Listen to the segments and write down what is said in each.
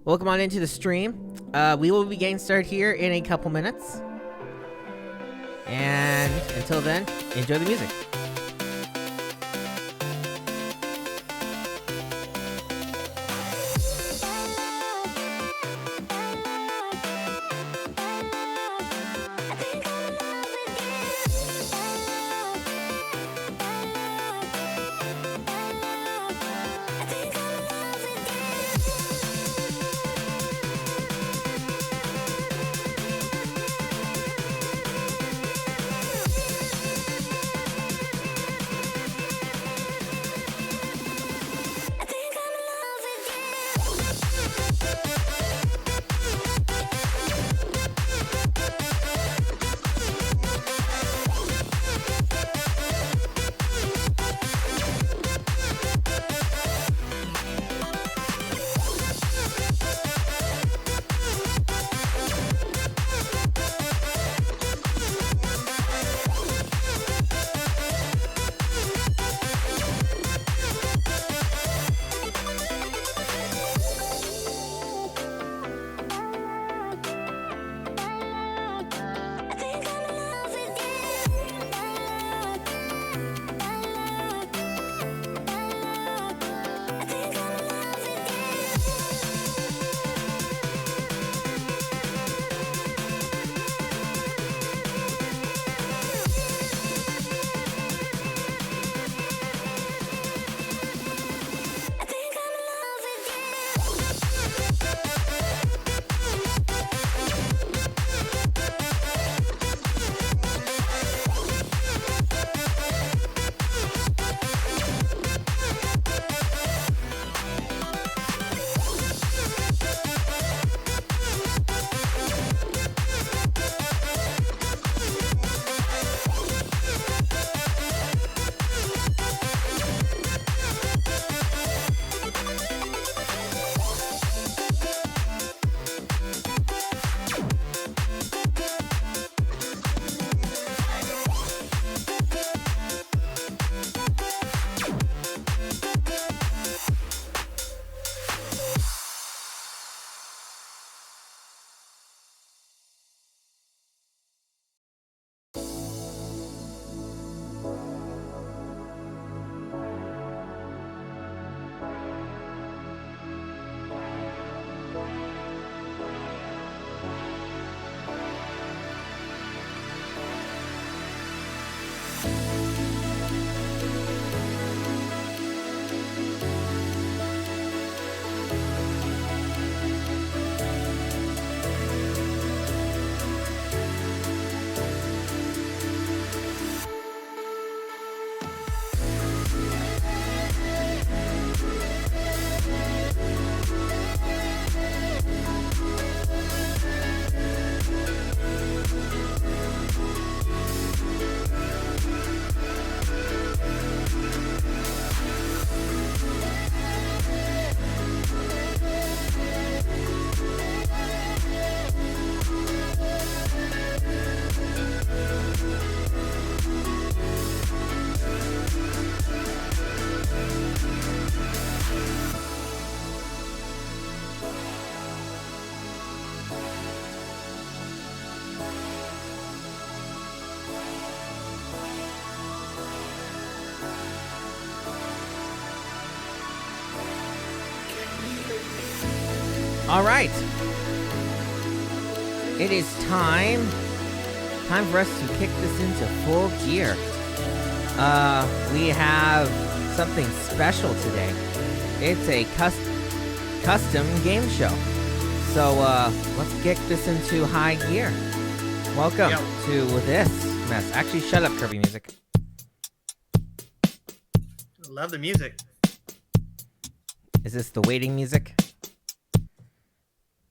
Welcome on into the stream. We will be getting started here in a couple minutes. And until then, enjoy the music. All right. It is time for us to kick this into full gear. We have something special today. It's a custom game show. So let's kick this into high gear. Welcome to this mess. Actually, shut up, Kirby Music. Love the music. Is this the waiting music?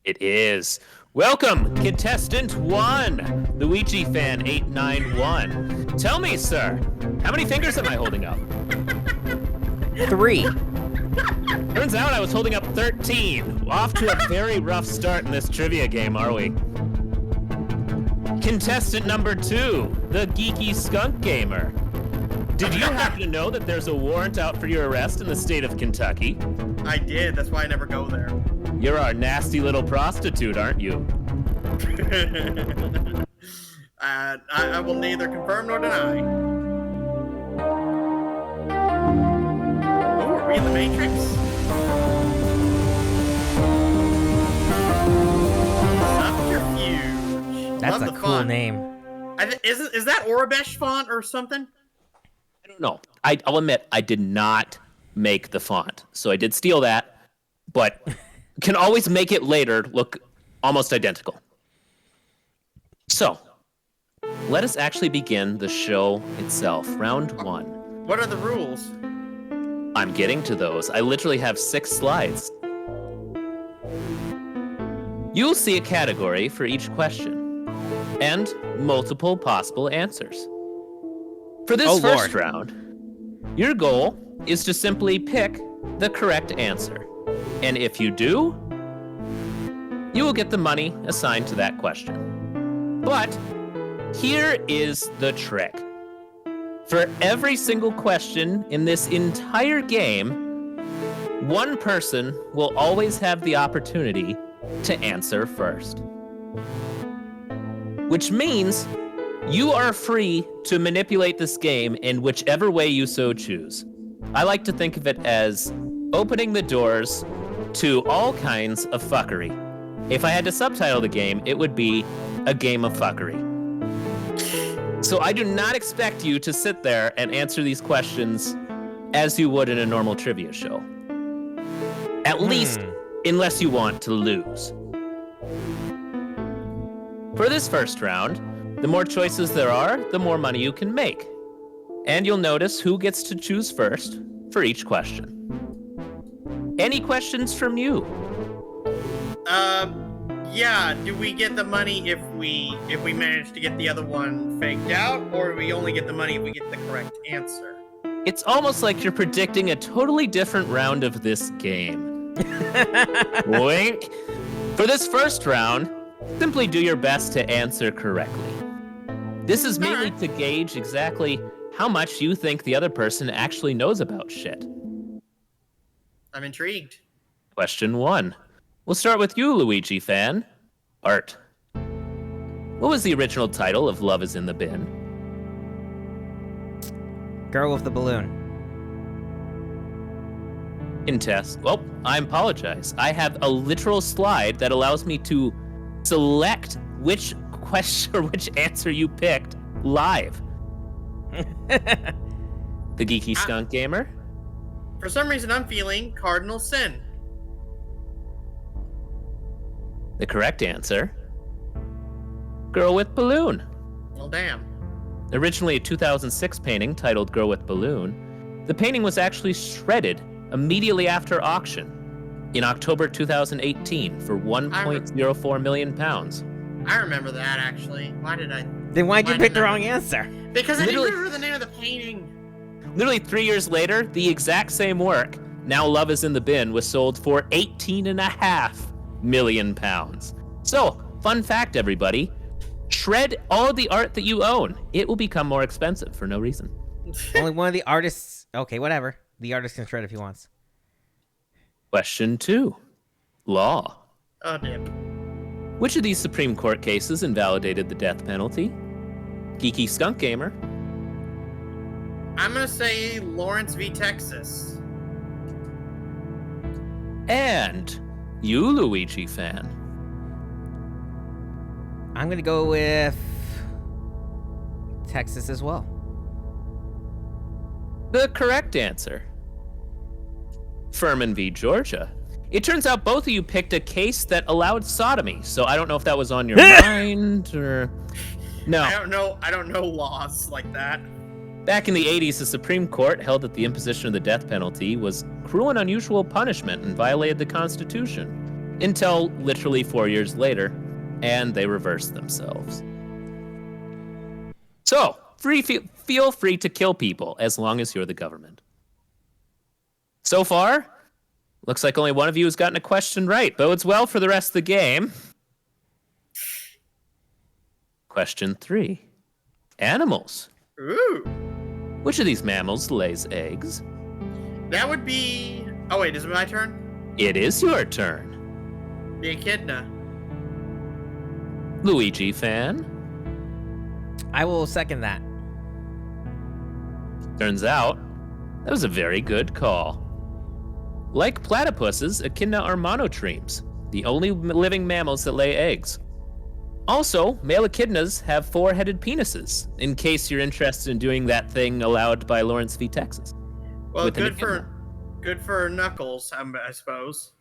It is. Welcome, contestant 1, Luigi Fan 891. Tell me, sir, how many fingers am I holding up? 3. Turns out I was holding up 13. Off to a very rough start in this trivia game, are we? Contestant number 2, the Geeky Skunk Gamer. Did you happen to know that there's a warrant out for your arrest in the state of Kentucky? I did. That's why I never go there. You're our nasty little prostitute, aren't you? I will neither confirm nor deny. Oh, are we in the Matrix? Subterfuge. That's Love a the cool font. name. Is that Orabesh font or something? I don't know. I'll admit, I did not make the font. So I did steal that, but can always make it later look almost identical. So, let us actually begin the show itself. Round 1. What are the rules? I'm getting to those. I literally have 6 slides. You'll see a category for each question and multiple possible answers. For this first round, your goal is to simply pick the correct answer. And if you do, you will get the money assigned to that question. But here is the trick. For every single question in this entire game, one person will always have the opportunity to answer first. Which means you are free to manipulate this game in whichever way you so choose. I like to think of it as opening the doors to all kinds of fuckery. If I had to subtitle the game, it would be a game of fuckery. So I do not expect you to sit there and answer these questions as you would in a normal trivia show. At least, unless you want to lose. For this first round, the more choices there are, the more money you can make. And you'll notice who gets to choose first for each question. Any questions from you? Yeah, do we get the money if we manage to get the other one faked out, or do we only get the money if we get the correct answer? It's almost like you're predicting a totally different round of this game. Wink. For this first round, simply do your best to answer correctly. This is mainly to gauge exactly how much you think the other person actually knows about shit. I'm intrigued. Question 1. We'll start with you, Luigi fan. Art. What was the original title of Love is in the Bin? Girl with the balloon. Contest. Well, I apologize. I have a literal slide that allows me to select which question or which answer you picked live. The Geeky Skunk Gamer. For some reason, I'm feeling Cardinal Sin. The correct answer, Girl with Balloon. Well, damn. Originally a 2006 painting titled Girl with Balloon, the painting was actually shredded immediately after auction in October 2018 for 1.04 million pounds. I remember that, actually. Then why'd you pick the wrong answer? Because I didn't Literally- remember the name of the painting. Literally 3 years later, the exact same work, Now Love is in the Bin, was sold for 18.5 million pounds. So, fun fact, everybody, shred all the art that you own. It will become more expensive for no reason. Only one of the artists. Okay, whatever. The artist can shred if he wants. Question 2. Law. Oh, damn. Which of these Supreme Court cases invalidated the death penalty? Geeky Skunk Gamer. I'm gonna say Lawrence v. Texas. And you, Luigi fan. I'm going to go with Texas as well. The correct answer, Furman v. Georgia. It turns out both of you picked a case that allowed sodomy, so I don't know if that was on your mind or... No. I don't know laws like that. Back in the 80s, the Supreme Court held that the imposition of the death penalty was cruel and unusual punishment and violated the Constitution, until literally 4 years later, and they reversed themselves. So, feel free to kill people as long as you're the government. So far, looks like only one of you has gotten a question right. Bodes well for the rest of the game. Question 3. Animals. Ooh. Which of these mammals lays eggs? That would be... Oh, wait, is it my turn? It is your turn. The echidna. Luigi fan? I will second that. Turns out, that was a very good call. Like platypuses, echidna are monotremes, the only living mammals that lay eggs. Also, male echidnas have 4-headed penises, in case you're interested in doing that thing allowed by Lawrence v. Texas. Well, With an echidna. good for Knuckles, I suppose.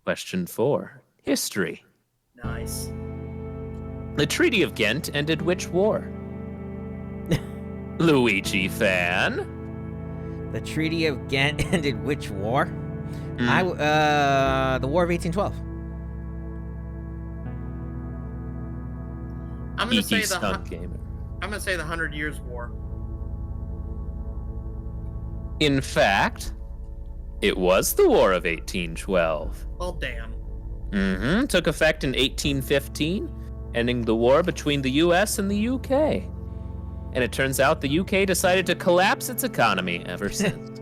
Question 4. History. Nice. The Treaty of Ghent ended which war? Luigi fan? The Treaty of Ghent ended which war? Mm. The War of 1812. I'm gonna say Skunk Gamer. I'm gonna say the 100 Years' War. In fact, it was the War of 1812. Well, damn. Took effect in 1815, ending the war between the US and the UK. And it turns out the UK decided to collapse its economy ever since.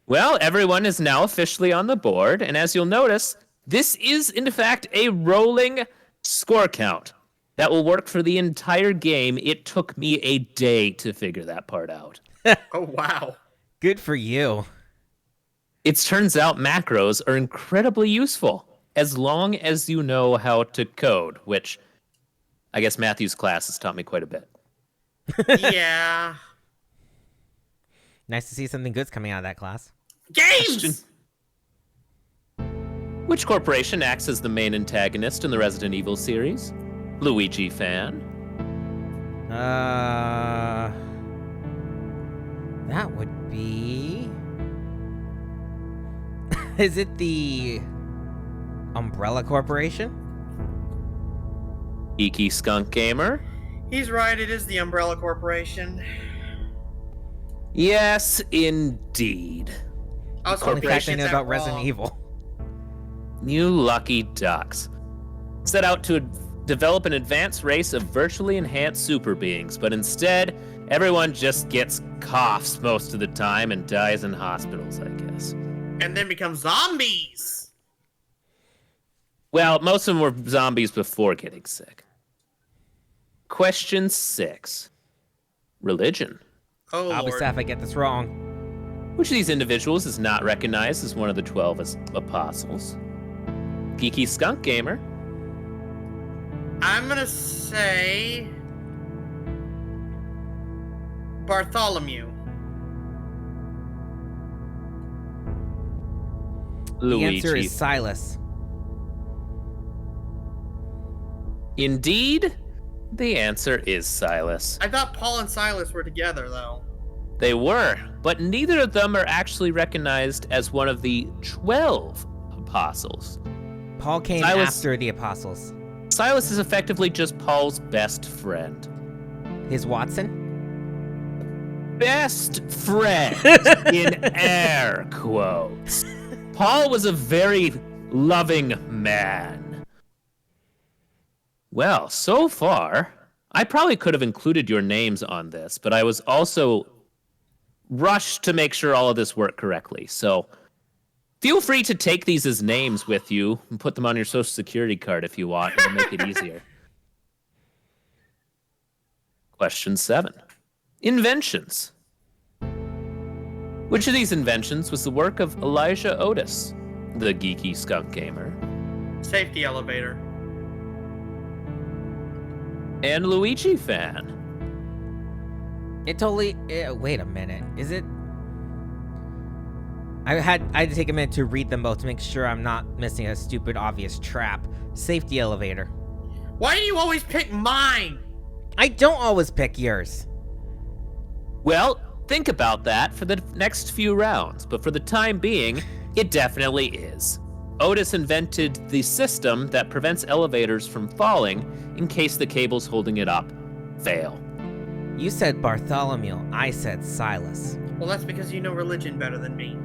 Well, everyone is now officially on the board, and as you'll notice, this is, in fact, a rolling score count that will work for the entire game. It took me a day to figure that part out. Oh, wow. Good for you. It turns out macros are incredibly useful as long as you know how to code, which I guess Matthew's class has taught me quite a bit. Yeah. Nice to see something good's coming out of that class. Games! Which corporation acts as the main antagonist in the Resident Evil series? Luigi fan? That would be... Is it the Umbrella Corporation? Geeky Skunk Gamer? He's right, it is the Umbrella Corporation. Yes, indeed. Also, Only fact I corporations know that about Resident wrong. Evil. You lucky ducks. Set out to develop an advanced race of virtually enhanced super beings, but instead, everyone just gets coughs most of the time and dies in hospitals, I guess. And then become zombies. Well, most of them were zombies before getting sick. Question 6. Religion. Oh, I'll be Lord. sad if I get this wrong. Which of these individuals is not recognized as one of the 12 apostles? Geeky Skunk Gamer. I'm gonna say Bartholomew. The answer Luigi. is Silas. Indeed, the answer is Silas. I thought Paul and Silas were together, though. They were, but neither of them are actually recognized as one of the 12 apostles. Paul came Silas- after the apostles. Silas is effectively just Paul's best friend. His Watson? Best friend in air quotes. Paul was a very loving man. Well, so far, I probably could have included your names on this, but I was also rushed to make sure all of this worked correctly. So feel free to take these as names with you and put them on your social security card if you want. It'll make it easier. Question 7. Inventions. Which of these inventions was the work of Elijah Otis, the Geeky Skunk Gamer, Safety elevator. and Luigi fan? It totally... wait a minute. Is it... I had to take a minute to read them both to make sure I'm not missing a stupid, obvious trap. Safety elevator. Why do you always pick mine? I don't always pick yours. Well, think about that for the next few rounds, but for the time being, it definitely is. Otis invented the system that prevents elevators from falling in case the cables holding it up fail. You said Bartholomew. I said Silas. Well, that's because you know religion better than me.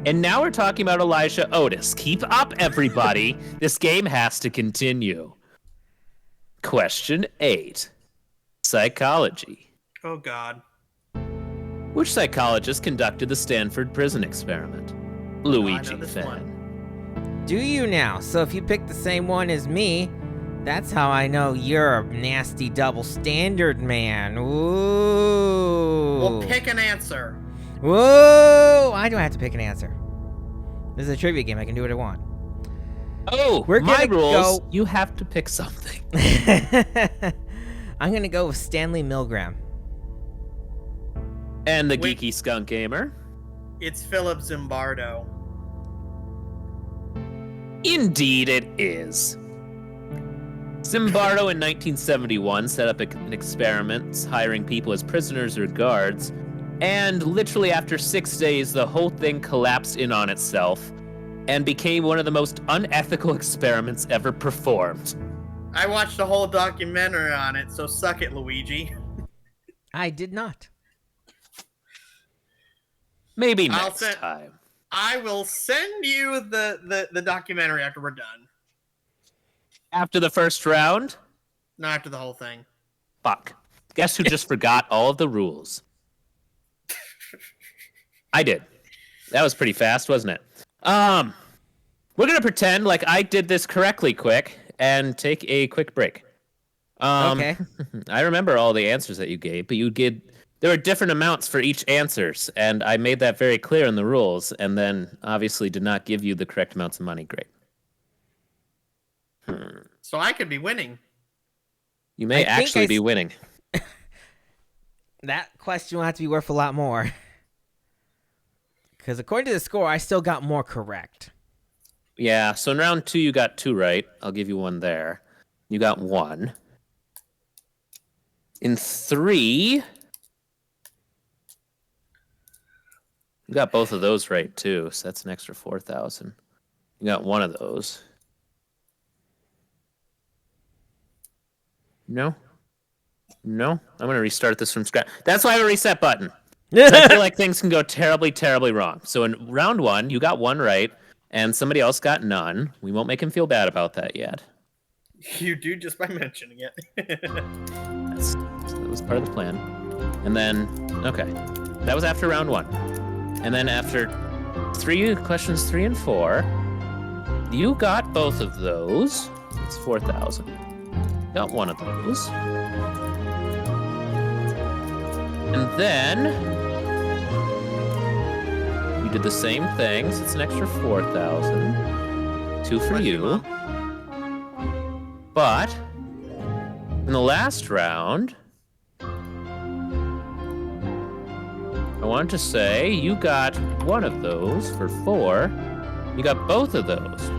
And now we're talking about Elijah Otis. Keep up, everybody. This game has to continue. Question 8. Psychology. Oh, God. Which psychologist conducted the Stanford Prison Experiment? Luigi this fan. one. Do you now? So if you pick the same one as me, that's how I know you're a nasty double standard man. Ooh. Well, pick an answer. Whoa! Why do I have to pick an answer? This is a trivia game. I can do what I want. Oh, We're my gonna rules. go- You have to pick something. I'm gonna go with Stanley Milgram. And the Wait. Geeky Skunk Gamer. It's Philip Zimbardo. Indeed, it is. Zimbardo in 1971 set up an experiment hiring people as prisoners or guards, and literally after 6 days, the whole thing collapsed in on itself and became one of the most unethical experiments ever performed. I watched a whole documentary on it, so suck it, Luigi. I did not. Maybe I'll next send- time. I will send you the documentary after we're done. After the first round, Not after the whole thing. fuck. Guess who just forgot all of the rules? I did. That was pretty fast, wasn't it? We're gonna pretend like I did this correctly quick and take a quick break. Okay. I remember all the answers that you gave, but there were different amounts for each answers, and I made that very clear in the rules, and then obviously did not give you the correct amounts of money. Great. So I could be winning. You may I think actually be winning. That question will have to be worth a lot more. Because according to the score, I still got more correct. Yeah, so in round 2, you got 2 right. I'll give you 1 there. You got 1. In 3, you got both of those right, too, so that's an extra 4,000. You got 1 of those. No? No? I'm going to restart this from scratch. That's why I have a reset button. I feel like things can go terribly, terribly wrong. So in round 1, you got 1 right, and somebody else got none. We won't make him feel bad about that yet. You do just by mentioning it. That was part of the plan. And then, okay, that was after round 1. And then after questions 3 and 4, you got both of those. It's 4,000. Got 1 of those. And then you did the same thing, so it's an extra 4,000. 2 for you. But in the last round, I wanted to say you got 1 of those for 4. You got both of those. 4.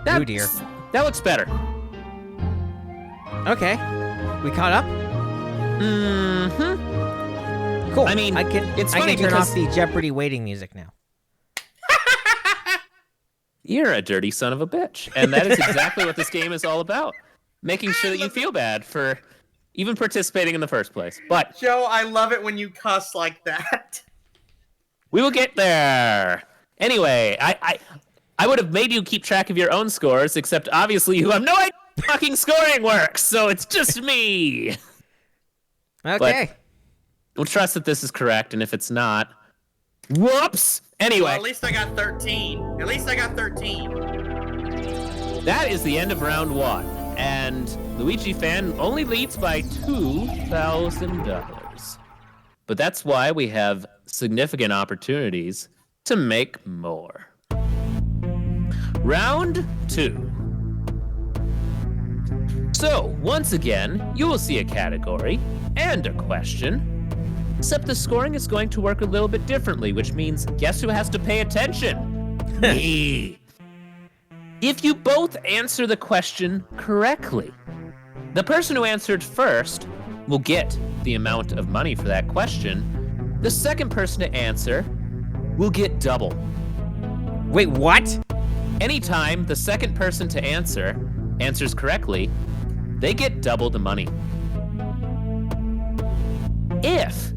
Oh dear. That looks better. Okay. We caught up? Mm-hmm. Cool. I mean, I can it's I funny can turn because- off the Jeopardy waiting music now. You're a dirty son of a bitch. And that is exactly what this game is all about. Making sure that you feel bad for even participating in the first place. But Joe, I love it when you cuss like that. we will get there. Anyway, I would have made you keep track of your own scores, except obviously you have no idea how fucking scoring works, so it's just me. Okay. We'll trust that this is correct, and if it's not, whoops. Anyway, Well, at least I got 13. At least I got 13. that is the end of round 1, and Luigi Fan only leads by $2,000. But that's why we have significant opportunities to make more. Round 2. So, once again, you will see a category and a question. Except the scoring is going to work a little bit differently, which means guess who has to pay attention? Me. If you both answer the question correctly, the person who answered first will get the amount of money for that question. The second person to answer will get double. Wait, what? Anytime the second person to answers correctly, they get double the money. If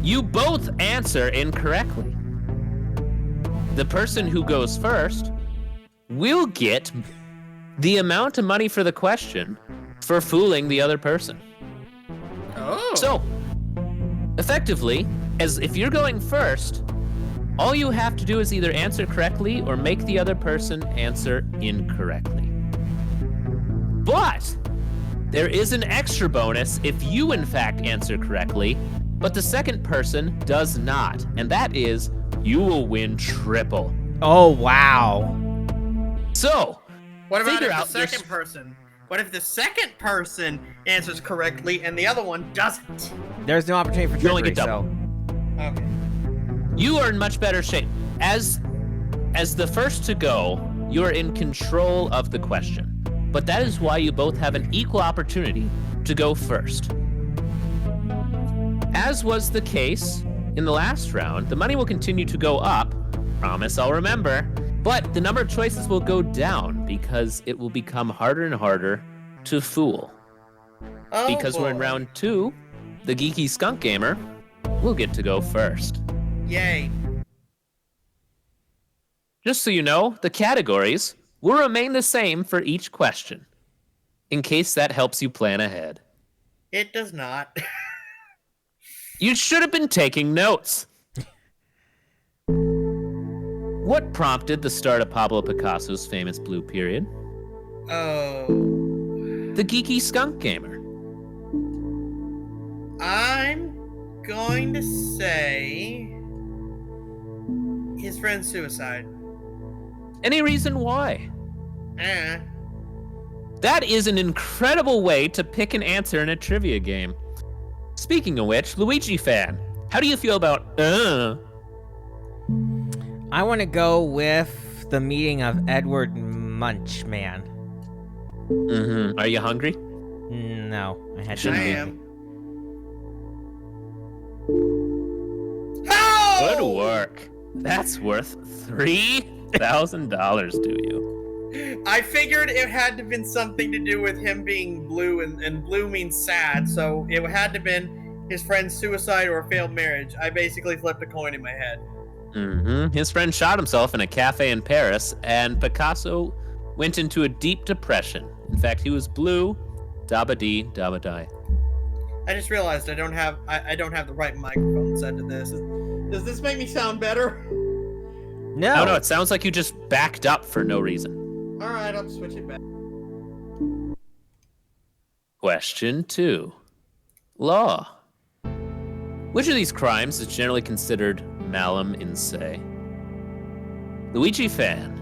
you both answer incorrectly, the person who goes first will get the amount of money for the question for fooling the other person. Oh. So, effectively, As if you're going first, all you have to do is either answer correctly or make the other person answer incorrectly. But there is an extra bonus if you in fact answer correctly, but the second person does not, and that is you will win triple. Oh, wow. So, What about figure if the out your second person? What if the second person answers correctly and the other one doesn't? There's no opportunity for You only trickery, get double. so... Okay. You are in much better shape. As the first to go, you are in control of the question. But that is why you both have an equal opportunity to go first. As was the case in the last round, the money will continue to go up. Promise I'll remember. But the number of choices will go down because it will become harder and harder to fool. Oh, Because we're in boy. round 2, the Geeky Skunk Gamer will get to go first. Yay. Just so you know, the categories will remain the same for each question, in case that helps you plan ahead. It does not. You should have been taking notes. What prompted the start of Pablo Picasso's famous blue period? Oh. The Geeky Skunk Gamer. I'm going to say his friend's suicide. Any reason why? Eh. That is an incredible way to pick an answer in a trivia game. Speaking of which, Luigi fan, how do you feel about I want to go with the meeting of Edward Munchman. Mm-hmm. Are you hungry? No, I had I Shouldn't be. am. Oh! Good work. That's worth $3,000 to you. I figured it had to have been something to do with him being blue, and blue means sad, so it had to have been his friend's suicide or a failed marriage. I basically flipped a coin in my head. Mm-hmm. His friend shot himself in a cafe in Paris, and Picasso went into a deep depression. In fact, he was blue, dabba-dee, dabba-die. I just realized I don't have the right microphone set to this. Does this make me sound better? No. Oh no, it sounds like you just backed up for no reason. All right, I'll switch it back. Question 2. Law. Which of these crimes is generally considered malum in se? Luigi fan.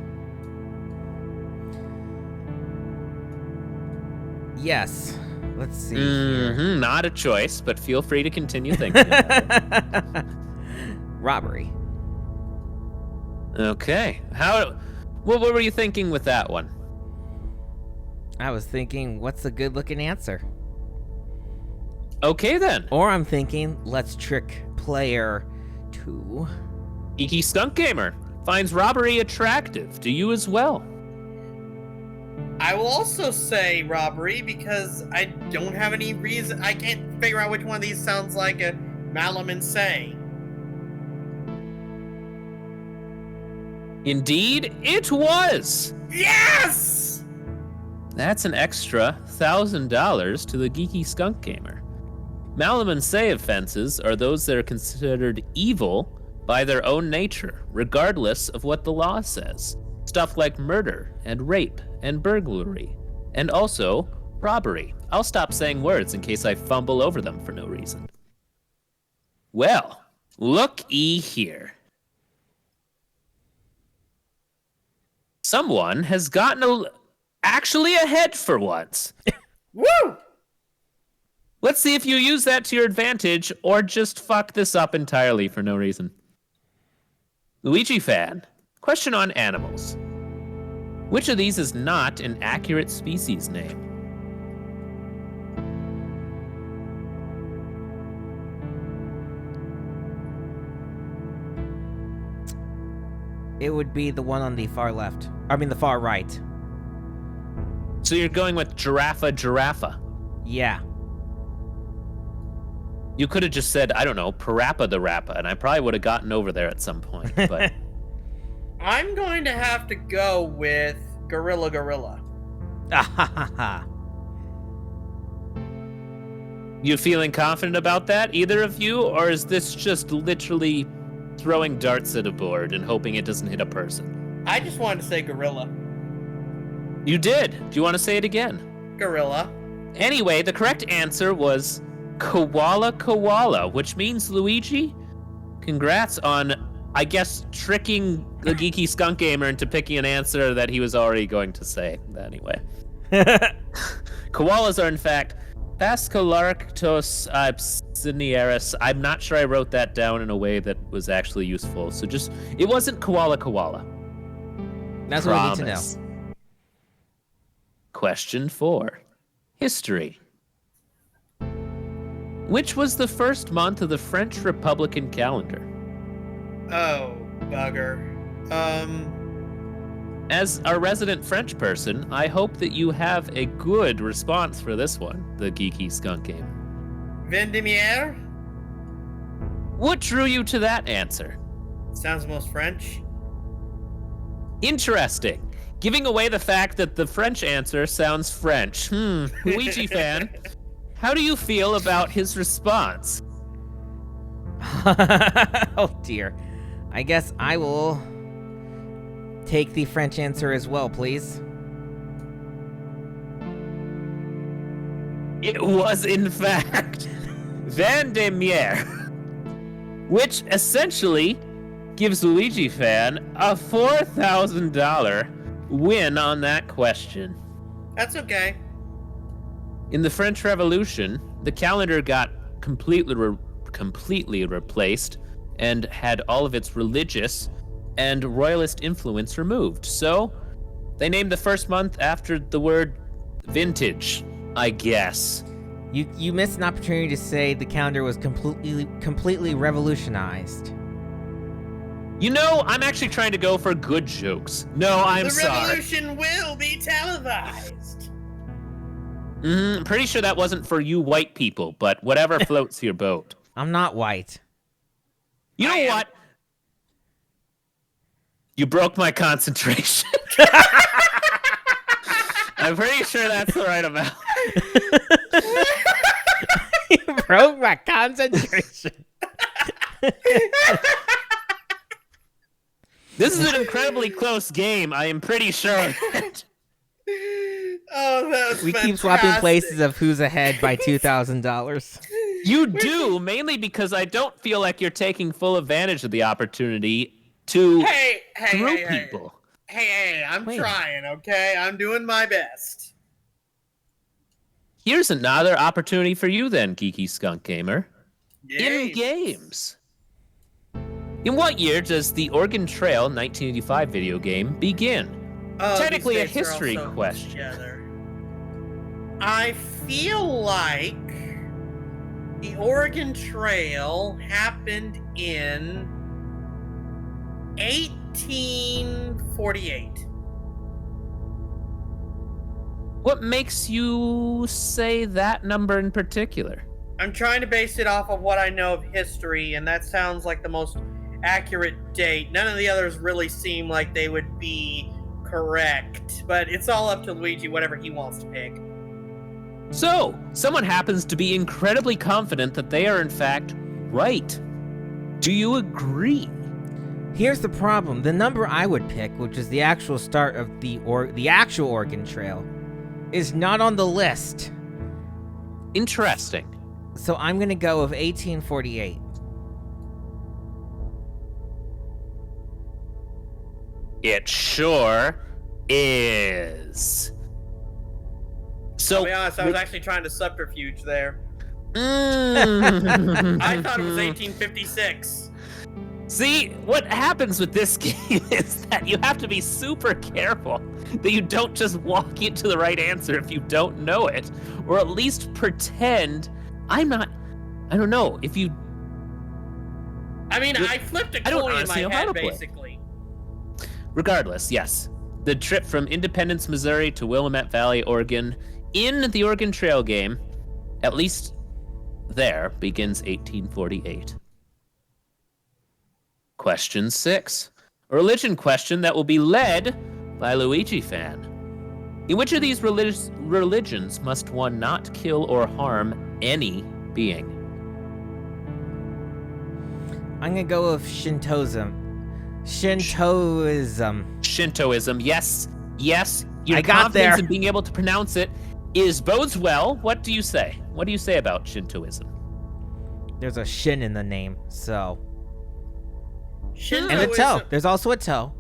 Yes. Let's see. Mm-hmm. Not a choice, but feel free to continue thinking about it. Robbery. Okay. What were you thinking with that one? I was thinking, what's a good looking answer? Okay then. Or I'm thinking, let's trick player 2. Geeky Skunk Gamer finds robbery attractive. Do you as well? I will also say robbery because I don't have any reason. I can't figure out which one of these sounds like a malum in se. Indeed, it was. Yes! That's an extra $1,000 to the Geeky Skunk Gamer. Malum in se offenses are those that are considered evil by their own nature, regardless of what the law says. Stuff like murder and rape and burglary, and also robbery. I'll stop saying words in case I fumble over them for no reason. Well, look-y here. Someone has gotten actually ahead for once. Woo! Let's see if you use that to your advantage or just fuck this up entirely for no reason. Luigi fan, question on animals. Which of these is not an accurate species name? It would be the one on the far left. I mean, the far right. So you're going with giraffa. Yeah. You could have just said, I don't know, Parappa the Rappa, and I probably would have gotten over there at some point. But I'm going to have to go with Gorilla. Ah ha ha ha. You feeling confident about that, either of you, or is this just literally throwing darts at a board and hoping it doesn't hit a person? I just wanted to say gorilla. You did. Do you want to say it again? Gorilla. Anyway, the correct answer was koala, which means, Luigi, congrats on, I guess, tricking the Geeky Skunk Gamer into picking an answer that he was already going to say. Anyway. Koalas are, in fact, Phascolarctos absiniaris. I'm not sure I wrote that down in a way that was actually useful. So just, it wasn't koala. That's what we need to know. Question 4. History. Which was the first month of the French Republican calendar? Oh, bugger. As a resident French person, I hope that you have a good response for this one, the Geeky Skunk Game. Vendemiaire? What drew you to that answer? Sounds most French. Interesting. Giving away the fact that the French answer sounds French. Luigi fan, how do you feel about his response? Oh dear. I guess I will take the French answer as well, please. It was, in fact, Vendemiaire, which essentially gives Luigi fan a $4,000 win on that question. That's okay. In the French Revolution, the calendar got completely replaced and had all of its religious and royalist influence removed. So they named the first month after the word vintage, I guess. You missed an opportunity to say the calendar was completely revolutionized. You know, I'm actually trying to go for good jokes. No, I'm sorry. The revolution will be televised. I'm pretty sure that wasn't for you white people, but whatever floats your boat. I'm not white. You know what? You broke my concentration. I'm pretty sure that's the right amount. You broke my concentration. This is an incredibly close game, I am pretty sure. Oh, that's We fantastic. keep swapping places of who's ahead by $2,000. You do, mainly because I don't feel like you're taking full advantage of the opportunity to through people. Hey, I'm trying, okay? I'm doing my best. Here's another opportunity for you then, Geeky Skunk Gamer. Yay. In games. In what year does the Oregon Trail 1985 video game begin? Technically a history question. Together. I feel like the Oregon Trail happened in 1848. What makes you say that number in particular? I'm trying to base it off of what I know of history, and that sounds like the most accurate date. None of the others really seem like they would be correct, but it's all up to Luigi, whatever he wants to pick. So, someone happens to be incredibly confident that they are in fact right. Do you agree? Here's the problem. The number I would pick, which is the actual start of the actual Oregon Trail, is not on the list. Interesting. So I'm going to go with 1848. It sure is. So, I'll be honest, I was actually trying to subterfuge there. Mm. I thought it was 1856. See, what happens with this game is that you have to be super careful that you don't just walk into the right answer if you don't know it, or at least pretend I don't know, if you... I mean, I flipped a coin in my head, basically. Regardless, yes. The trip from Independence, Missouri to Willamette Valley, Oregon, in the Oregon Trail game, at least there, begins 1848. Question 6. A religion question that will be led by Luigi fan. In which of these religions must one not kill or harm any being? I'm gonna go with Shintoism. Shintoism. Shintoism, yes. Your I got confidence there. in being able to pronounce it bodes well. What do you say? What do you say about Shintoism? There's a shin in the name, so. Shintoism, And a toe. There's also a toe.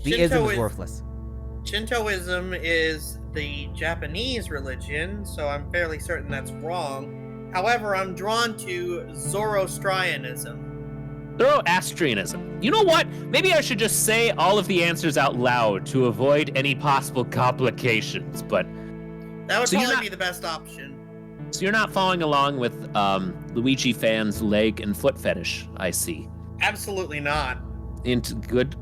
The ism is Shintoism- worthless. Shintoism is the Japanese religion, so I'm fairly certain that's wrong. However, I'm drawn to Zoroastrianism. Zoroastrianism. You know what? Maybe I should just say all of the answers out loud to avoid any possible complications, but That would So you're probably not- be the best option. so you're not following along with Luigi fan's leg and foot fetish, I see. Absolutely not. Into good.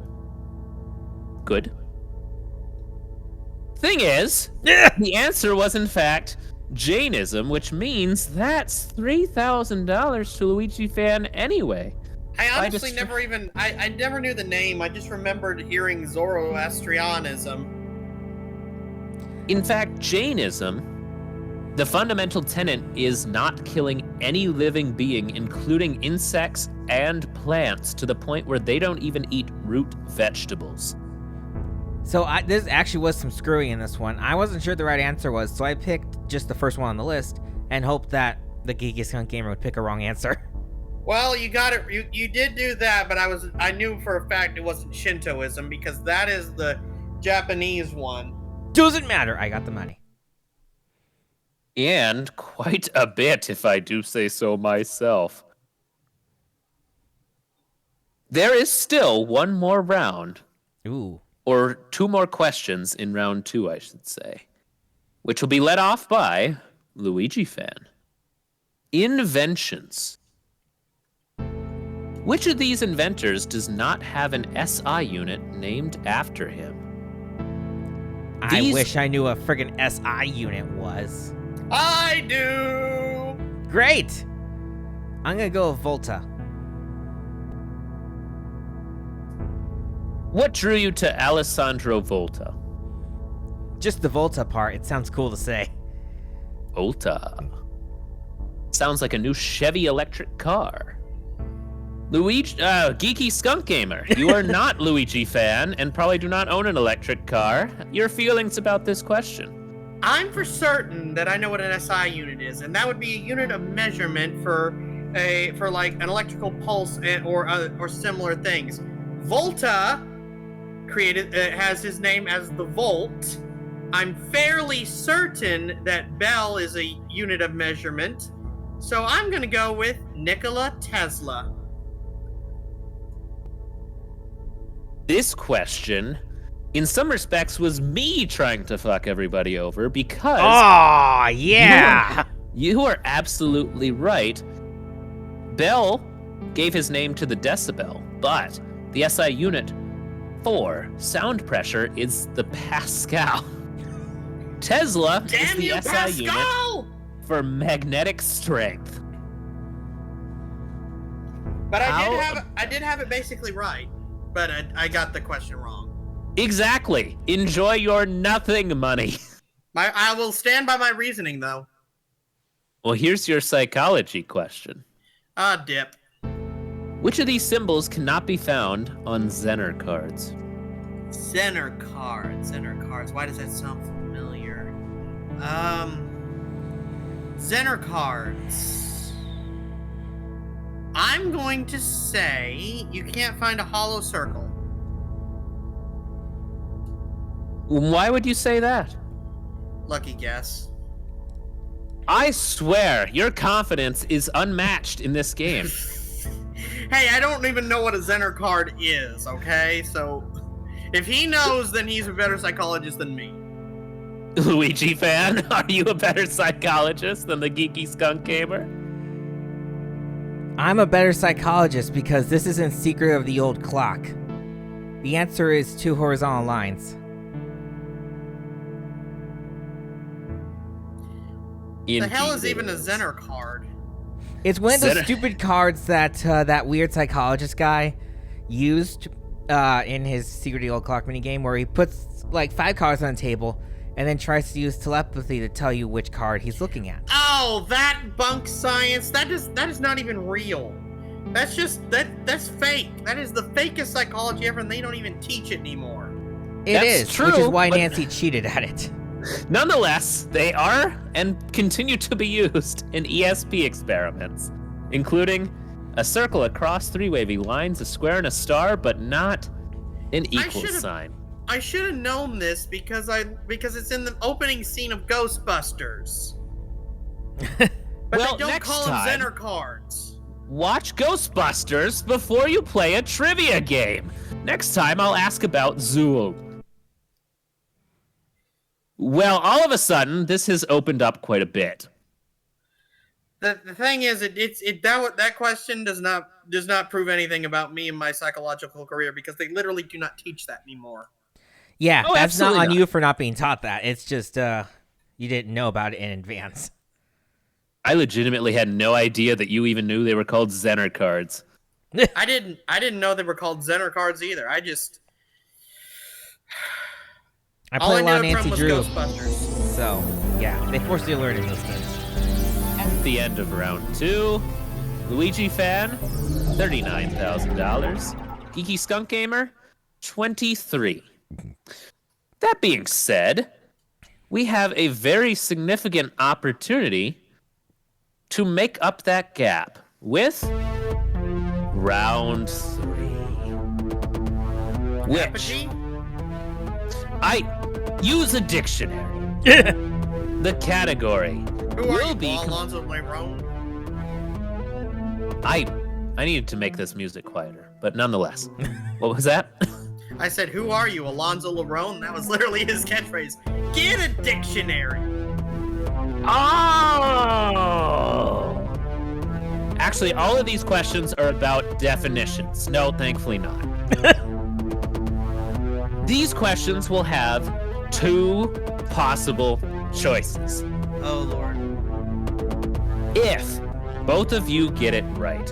Thing is, the answer was in fact Jainism, which means that's $3,000 to Luigi fan anyway. I I honestly just- never even I never knew the name. I just remembered hearing Zoroastrianism. In fact, Jainism, the fundamental tenet is not killing any living being, including insects and plants, to the point where they don't even eat root vegetables. So this actually was some screwy in this one. I wasn't sure the right answer was, so I picked just the first one on the list and hoped that the Geeky Skunk Gamer would pick a wrong answer. Well, you got it. You did do that, but I knew for a fact it wasn't Shintoism because that is the Japanese one. Doesn't matter. I got the money. And quite a bit, if I do say so myself. There is still one more round, Ooh. or two more questions in round 2, I should say, which will be led off by Luigi fan. Inventions. Which of these inventors does not have an SI unit named after him? I These- wish I knew a friggin' SI unit was. I do. Great! I'm gonna go with Volta. What drew you to Alessandro Volta? Just the Volta part. It sounds cool to say. Volta. Sounds like a new Chevy electric car. Geeky Skunk Gamer, you are not Luigi fan and probably do not own an electric car. Your feelings about this question? I'm for certain that I know what an SI unit is, and that would be a unit of measurement for like an electrical pulse or similar things. Volta has his name as the volt. I'm fairly certain that Bell is a unit of measurement, so I'm gonna go with Nikola Tesla. This question, in some respects, was me trying to fuck everybody over because Oh, yeah! you are absolutely right. Bell gave his name to the decibel, but the SI unit for sound pressure is the Pascal. Tesla Damn is you, the SI unit Pascal! for magnetic strength. But How- I did have it basically right, but I got the question wrong. Exactly. Enjoy your nothing money. I will stand by my reasoning though. Well, here's your psychology question. Dip. Which of these symbols cannot be found on Zener cards? Zener cards. Why does that sound familiar? Zener cards. I'm going to say you can't find a hollow circle. Why would you say that? Lucky guess. I swear, your confidence is unmatched in this game. Hey, I don't even know what a Zener card is, okay? So, if he knows, then he's a better psychologist than me. Luigi fan, are you a better psychologist than the Geeky Skunk Gamer? I'm a better psychologist because this isn't Secret of the Old Clock. The answer is 2 horizontal lines. The hell is Indeed even it a Zener card? It's one of those Zener- stupid cards that that weird psychologist guy used in his Secret of the Old Clock minigame where he puts like 5 cards on the table and then tries to use telepathy to tell you which card he's looking at. Oh, that bunk science. That is not even real. That's just that's fake. That is the fakest psychology ever, and they don't even teach it anymore. It That's is, true, which is why but- Nancy cheated at it. Nonetheless, they are and continue to be used in ESP experiments, including a circle across 3 wavy lines, a square and a star, but not an equal should've- sign. I should have known this because it's in the opening scene of Ghostbusters. But Well, they don't next call them time- Zener cards. Watch Ghostbusters before you play a trivia game. Next time, I'll ask about Zool. Well, all of a sudden, this has opened up quite a bit. The thing is, that question does not prove anything about me and my psychological career because they literally do not teach that anymore. Yeah, Oh, that's not absolutely on not. you for not being taught that. It's just you didn't know about it in advance. I legitimately had no idea that you even knew they were called Zener cards. I didn't know they were called Zener cards either. I all play I a lot of knew Nancy from was Drew, Ghostbusters. so yeah, they forced you to learn in those games. At the end of round 2, Luigi fan, $39,000. Geeky Skunk Gamer, 23. That being said, we have a very significant opportunity to make up that gap with round 3. Which Apogee? I use a dictionary. The category Who are will you, be. Alonzo Leron? I needed to make this music quieter, but nonetheless. What was that? I said, "Who are you, Alonzo Leron?" That was literally his catchphrase. Get a dictionary. Oh! Actually, all of these questions are about definitions. No, thankfully not. These questions will have 2 possible choices. Oh Lord. If both of you get it right,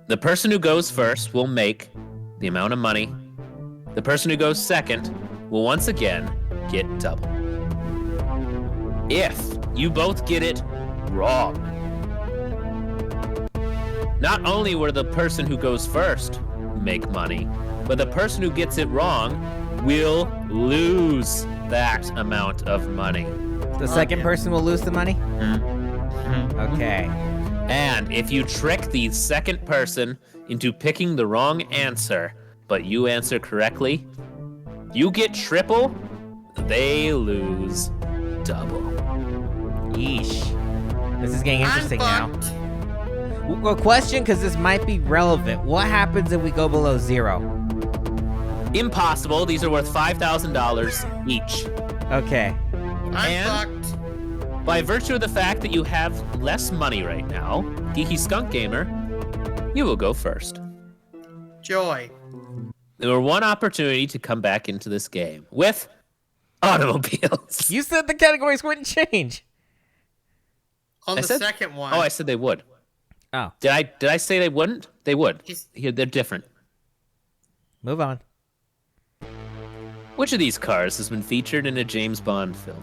the person who goes first will make the amount of money. The person who goes second will once again get double. If you both get it wrong, not only will the person who goes first make money, but the person who gets it wrong will lose that amount of money. The second yeah. person will lose the money? Okay. And if you trick the second person into picking the wrong answer, but you answer correctly, you get triple, they lose double. Yeesh. This is getting interesting I'm now. fucked. Well, question, because this might be relevant. What happens if we go below 0? Impossible. These are worth $5,000 each. Okay. I'm fucked. By virtue of the fact that you have less money right now, Geeky Skunk Gamer, you will go first. Joy. There were one opportunity to come back into this game with automobiles. You said the categories wouldn't change. On I the said- second one. Oh, I said they would. Oh, Did I say they wouldn't? They would. He's- Here, they're different. move on. Which of these cars has been featured in a James Bond film?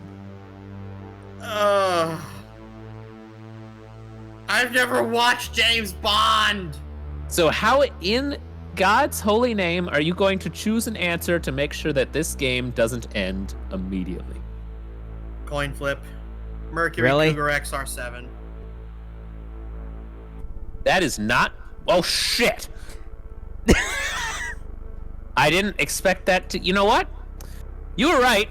I've never watched James Bond. So how in God's holy name are you going to choose an answer to make sure that this game doesn't end immediately? Coin flip. Mercury Really? Cougar XR7. That is not... Oh, shit! I didn't expect that to... You know what? You were right.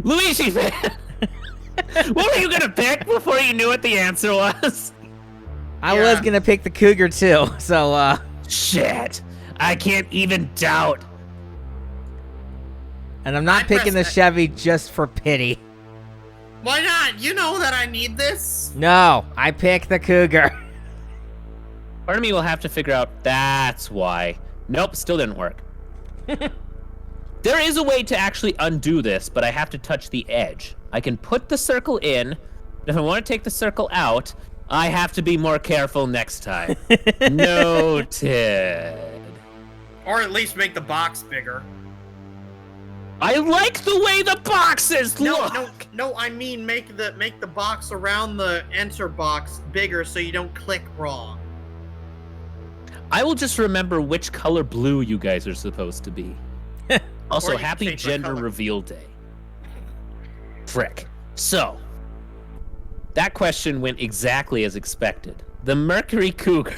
Luigi fan! What were you gonna pick before you knew what the answer was? I Yeah. was gonna pick the Cougar too, so Shit! I can't even doubt. and I'm not I picking the pressed- Chevy just for pity. Why not? You know that I need this. No, I picked the Cougar. Part of me will have to figure out that's why. Nope, still didn't work. There is a way to actually undo this, but I have to touch the edge. I can put the circle in, and if I want to take the circle out, I have to be more careful next time. Noted. Or at least make the box bigger. I like the way the boxes look. No. I mean, make the box around the enter box bigger so you don't click wrong. I will just remember which color blue you guys are supposed to be. Or Also, you can happy change my gender color. reveal day. Frick. So, that question went exactly as expected. The Mercury Cougar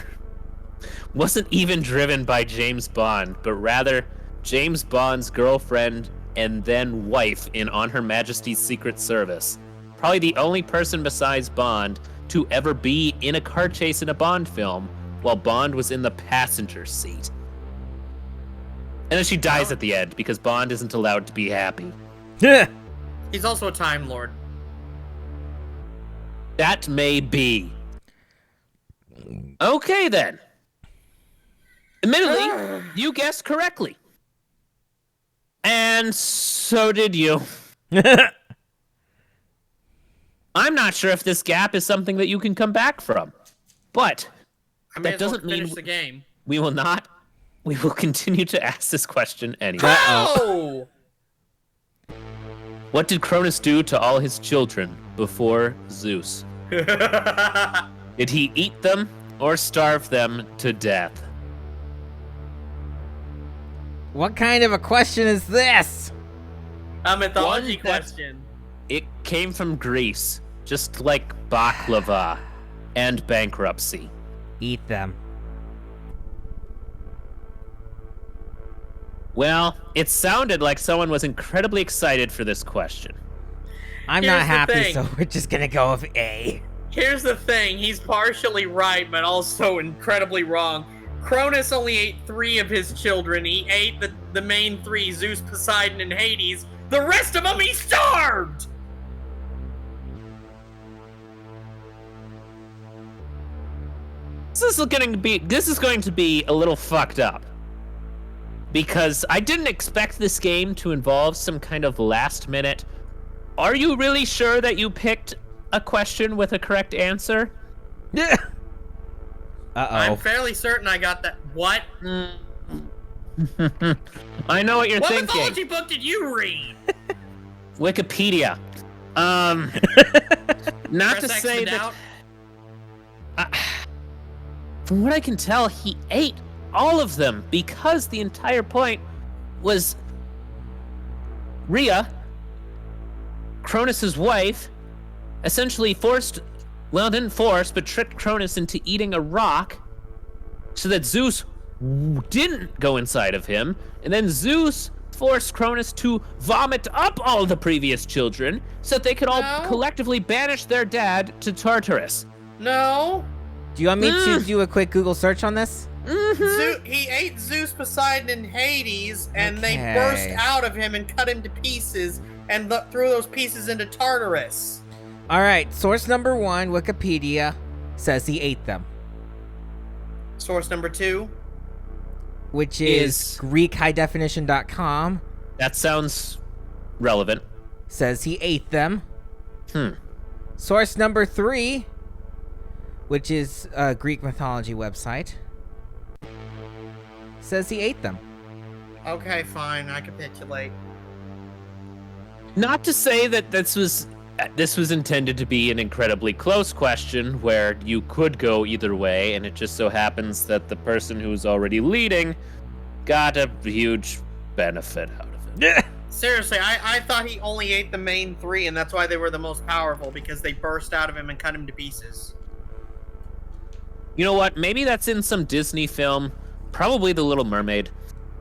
wasn't even driven by James Bond, but rather James Bond's girlfriend and then wife in On Her Majesty's Secret Service. Probably the only person besides Bond to ever be in a car chase in a Bond film while Bond was in the passenger seat. And then she dies at the end because Bond isn't allowed to be happy. He's also a Time Lord. That may be. Okay, then. Admittedly, you guessed correctly. And so did you. I'm not sure if this gap is something that you can come back from. But I may that as well doesn't finish mean the game. we will not. We will continue to ask this question anyway. Oh! What did Cronus do to all his children before Zeus? Did he eat them or starve them to death? What kind of a question is this? A mythology One that- question. It came from Greece, just like baklava and bankruptcy. Eat them. Well, it sounded like someone was incredibly excited for this question. I'm Here's not the happy, thing. so we're just gonna go with A. Here's the thing, he's partially right, but also incredibly wrong. Cronus only ate 3 of his children. He ate the main 3, Zeus, Poseidon, and Hades. The rest of them he starved! This is going to be a little fucked up. Because I didn't expect this game to involve some kind of last minute. Are you really sure that you picked a question with a correct answer? I'm Uh-oh. fairly certain I got that. What? I know what you're What thinking. mythology book did you read? Wikipedia. Not to Press X say to that. doubt? From what I can tell, he ate all of them because the entire point was Rhea, Cronus's wife, essentially didn't force, but tricked Cronus into eating a rock so that Zeus didn't go inside of him, and then Zeus forced Cronus to vomit up all the previous children so that they could all No. collectively banish their dad to Tartarus. No. Do you want me to do a quick Google search on this? He ate Zeus, Poseidon, and Hades, and they Okay. burst out of him and cut him to pieces and threw those pieces into Tartarus. All right, source number 1, Wikipedia, says he ate them, Source number 2. which is GreekHighDefinition.com, That sounds relevant. says he ate them. Hmm. Source number 3, which is a Greek mythology website, says he ate them. Okay, fine. I capitulate. Not to say that this was intended to be an incredibly close question where you could go either way, and it just so happens that the person who's already leading got a huge benefit out of it. Seriously, I thought he only ate the main 3, and that's why they were the most powerful, because they burst out of him and cut him to pieces. You know what? Maybe that's in some Disney film, probably The Little Mermaid.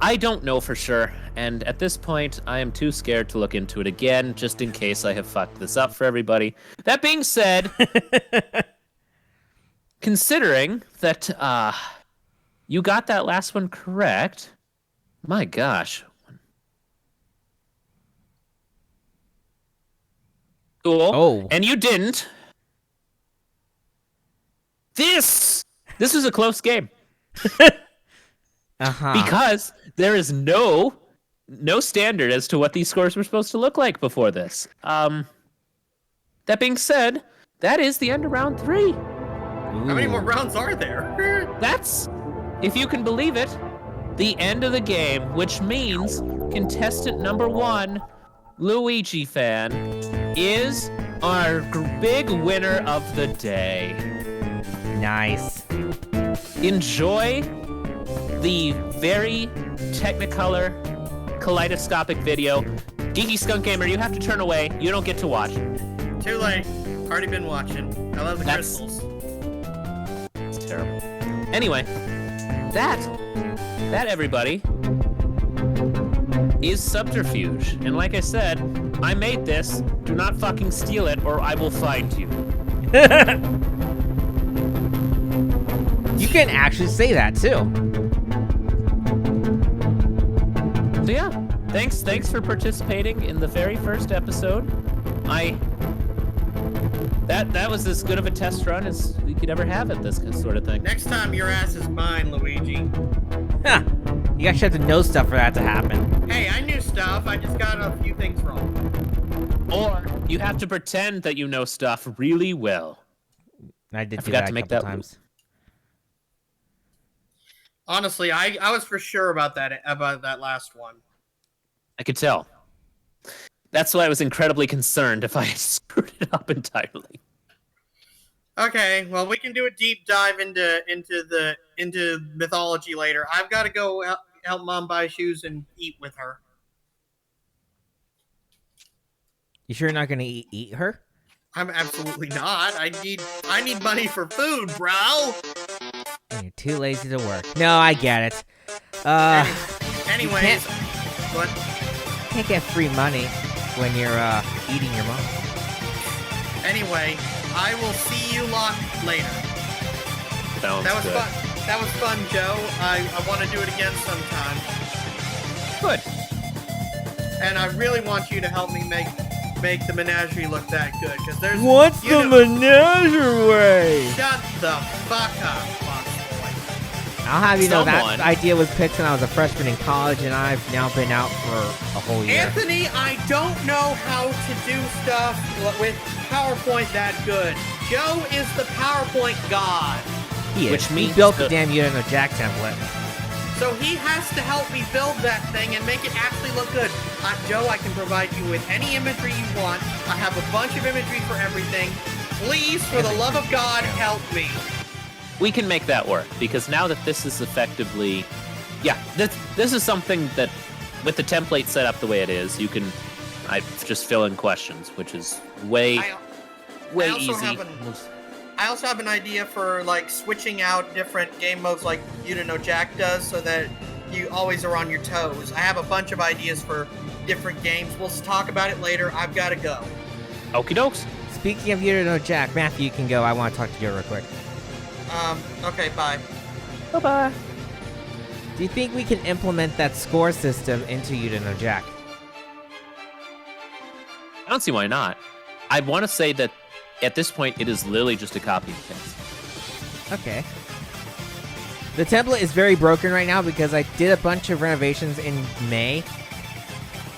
I don't know for sure, and at this point, I am too scared to look into it again, just in case I have fucked this up for everybody. That being said, considering that you got that last one correct, my gosh. Cool. Oh. And you didn't. This was a close game. Uh-huh. Because there is no standard as to what these scores were supposed to look like before this. That being said, that is the end of round 3. How many more rounds are there? That's, if you can believe it, the end of the game, which means contestant number 1, Luigi fan, is our big winner of the day. Nice. Enjoy the very Technicolor kaleidoscopic video. Geeky Skunk Gamer, you have to turn away. You don't get to watch. Too late. Already been watching. I love the crystals. It's terrible. Anyway, that everybody is Subterfuge. And like I said, I made this. Do not fucking steal it or I will find you. You can actually say that too. So yeah, thanks for participating in the very first episode. That was as good of a test run as we could ever have at this sort of thing. Next time, your ass is mine, Luigi. Huh. You actually have to know stuff for that to happen. Hey, I knew stuff. I just got a few things wrong. Or you have to pretend that you know stuff really well. I did do forgot that to a make couple that times. Honestly, I was for sure about that last one. I could tell. That's why I was incredibly concerned if I had screwed it up entirely. Okay, well, we can do a deep dive into mythology later. I've got to go help Mom buy shoes and eat with her. You sure you're not gonna eat her? I'm absolutely not. I need money for food, bro. You're too lazy to work. No, I get it. Anyways, what? You can't get free money when you're eating your mom. Anyway, I will see you lot later. Sounds That was good. fun. That was fun, Joe. I want to do it again sometime. Good. And I really want you to help me make the menagerie look that good, because there's What's you the know- menagerie? Shut the fuck up, boss I'll have you know Someone- that idea was pitched when I was a freshman in college, and I've now been out for a whole boy. year. Anthony, I don't know how to do stuff with PowerPoint that good. Joe is the PowerPoint god, He is. Which He means built the- the damn Unit of Jack template. so he has to help me build that thing and make it actually look good. Joe, I can provide you with any imagery you want. I have a bunch of imagery for everything. Please, for the love of God, help me. We can make that work because now that this is effectively, this is something that with the template set up the way it is, you can just fill in questions, which is way also easy. I also have an idea for like switching out different game modes like You Don't Know Jack does, so that you always are on your toes. I have a bunch of ideas for different games. We'll talk about it later. I've got to go. Okie dokes. Speaking of Unit of Jack, Matthew, you can go. I want to talk to you real quick. Okay, bye. Bye-bye. Do you think we can implement that score system into Unit of Jack? I don't see why not. I want to say that at this point, it is literally just a copy and paste. Okay. The template is very broken right now because I did a bunch of renovations in May,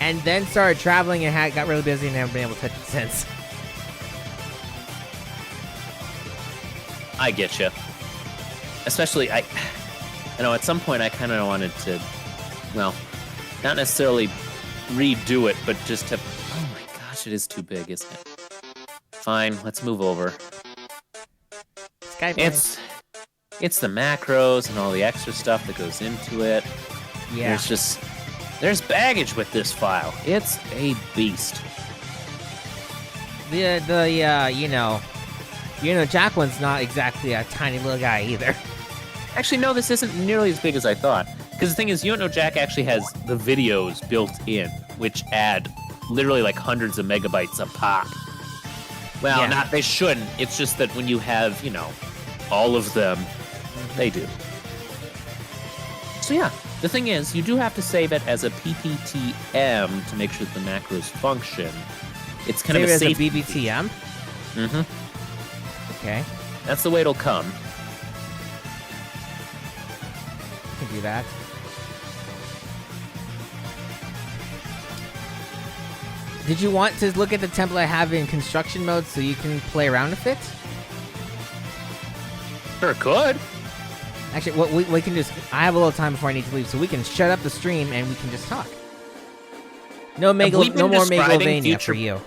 and then started traveling and got really busy and haven't been able to touch it since. I get you. Especially, I know at some point I kind of wanted to, well, not necessarily redo it, but just to, oh my gosh, it is too big, isn't it? Fine, let's move over. Skype. It's the macros and all the extra stuff that goes into it. Yeah. There's baggage with this file. It's a beast. Jack one's not exactly a tiny little guy either. Actually, no, this isn't nearly as big as I thought. Because the thing is, You Don't Know Jack actually has the videos built in, which add literally like hundreds of megabytes a pop. Well, Yeah. they shouldn't. It's just that when you have, all of them, they do. So yeah, the thing is, you do have to save it as a PPTM to make sure that the macros function. It's kind Save of it a as safe. a BBTM? Mm-hmm. Okay. That's the way it'll come. I can do that. Did you want to look at the template I have in construction mode so you can play around with it? Sure could. Actually, what we can just... I have a little time before I need to leave, so we can shut up the stream and we can just talk. No Have we been no more describing Megalovania future- for you.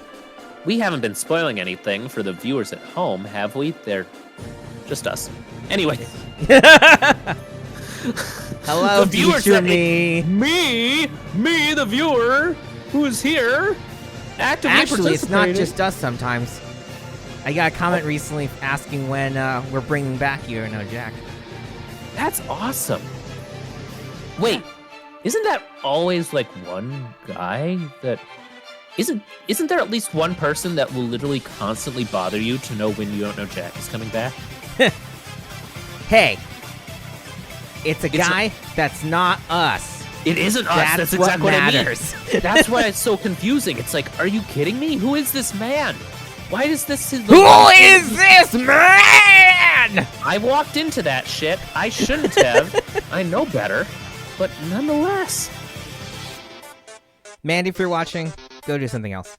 We haven't been spoiling anything for the viewers at home, have we? They're just us. Anyway. Hello, The viewers future that- me. Me, the viewer, who's here, actively Actually, it's not participating. just us sometimes. I got a comment recently asking when we're bringing back You Know Jack. That's awesome. Wait, isn't that always like one guy that isn't there at least one person that will literally constantly bother you to know when You Don't Know Jack is coming back? Hey, it's a guy that's not us. It isn't us. That's what exactly what I mean. matters. That's why it's so confusing. It's like, are you kidding me? Who is this man? Why does this? Who is this man? I walked into that shit. I shouldn't have. I know better, but nonetheless. Mandy, if you're watching, go do something else.